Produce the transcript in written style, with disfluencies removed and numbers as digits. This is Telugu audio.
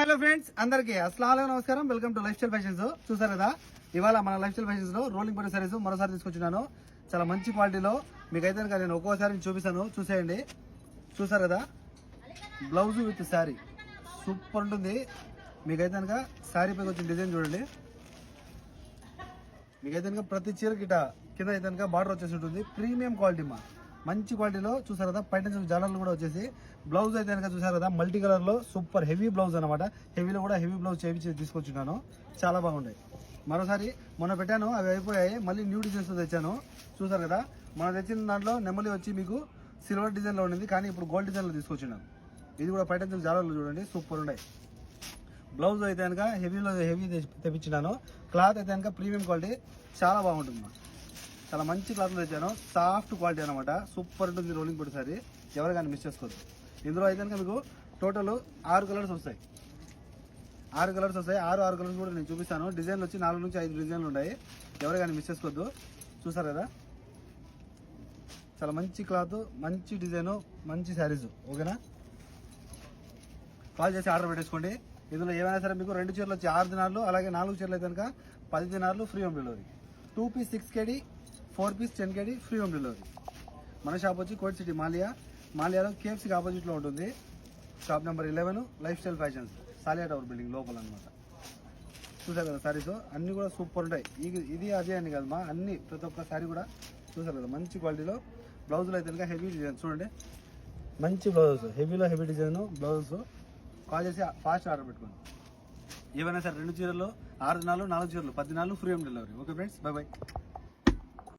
హలో ఫ్రెండ్స్, అందరికీ అస్సలాము నమస్కారం. Welcome to life Style fashions. చూసారు కదా, ఇవాళ మన లైఫ్ స్టైల్ ఫ్యాషన్స్ లో రోలింగ్ పట్టు సారీస్ మరోసారి తీసుకొచ్చినాను. చాలా మంచి క్వాలిటీలో మీకైతే కనుక నేను ఒక్కోసారి చూపిస్తాను, చూసేయండి. చూసారు కదా, బ్లౌజ్ విత్ శారీ సూపర్ ఉంటుంది. మీకైతే కనుక శారీ పైకి వచ్చిన డిజైన్ చూడండి. మీకైతే కనుక ప్రతి చీర కిట కింద అయితే కనుక బార్డర్ వచ్చేసి ఉంటుంది. ప్రీమియం క్వాలిటీ మంచి క్వాలిటీలో చూసారు కదా. పైన జాలర్లు కూడా వచ్చేసి బ్లౌజ్ అయితే కనుక చూసారు కదా, మల్టీ కలర్ లో సూపర్ హెవీ బ్లౌజ్ అనమాట. హెవీలో కూడా హెవీ బ్లౌజ్ చేయించి తీసుకొచ్చున్నాను, చాలా బాగుంటాయి. మరోసారి మొన్న పెట్టాను, అవి అయిపోయాయి. మళ్ళీ న్యూ డిజైన్స్ తెచ్చాను. చూసారు కదా, మనం తెచ్చిన దాంట్లో నెమలి వచ్చి మీకు సిల్వర్ డిజైన్ లో ఉండింది, కానీ ఇప్పుడు గోల్డ్ డిజైన్ లో తీసుకొచ్చున్నాను. ఇది కూడా పైన జాలర్లు చూడండి, సూపర్ ఉన్నాయి. బ్లౌజ్ అయితే కనుక హెవీ తెప్పించినాను. క్లాత్ అయితే కనుక ప్రీమియం క్వాలిటీ, చాలా బాగుంటుంది. చాలా మంచి క్లాత్ తెచ్చాను, సాఫ్ట్ క్వాలిటీ అనమాట. సూపర్ ఉంటుంది రోలింగ్ పట్టు సారీ, ఎవరు కానీ మిస్ చేసుకోవద్దు. ఇందులో అయితే కనుక మీకు టోటల్ 6 కలర్స్ వస్తాయి. 6 కలర్స్ వస్తాయి. 6 కలర్స్ కూడా నేను చూపిస్తాను. డిజైన్లు వచ్చి 4 నుంచి 5 డిజైన్లు ఉన్నాయి, ఎవరు కానీ మిస్ చేసుకోవద్దు. చూసారు కదా, చాలా మంచి క్లాత్, మంచి డిజైన్, మంచి శారీస్. ఓకేనా, కాల్ చేసి ఆర్డర్ పెట్టేసుకోండి. ఇందులో ఏమైనా సరే మీకు 2 చీరలు వచ్చి 6 దినాలు, అలాగే 4 చీరలు అయితే కనుక 10 దినాలు free home delivery. 2 piece 6 KD, 4 piece 10 KD free home delivery. మన షాప్ వచ్చి కోట్ సిటీ మాలియాలో KFCకి ఆపోజిట్లో ఉంటుంది. Shop number 11, Life Style Fashions, Salhiya Tower building లోపల అనమాట. చూసారు కదా, శారీస్ అన్ని కూడా సూపర్ ఉంటాయి. ఇది అదే అని కదమ్మా, అన్ని ప్రతి ఒక్క శారీ కూడా చూసారు కదా, మంచి క్వాలిటీలో. బ్లౌజులు అయితే కనుక హెవీ డిజైన్ చూడండి, మంచి బ్లౌజెస్, హెవీలో హెవీ డిజైన్ బ్లౌజెస్. కాల్ చేసి ఫాస్ట్ ఆర్డర్ పెట్టుకోండి. ఏమైనా సరే 2 చీరలు 6 దినాలు, 4 చీరలు 10 దినాలు free home delivery. Okay friends, by by.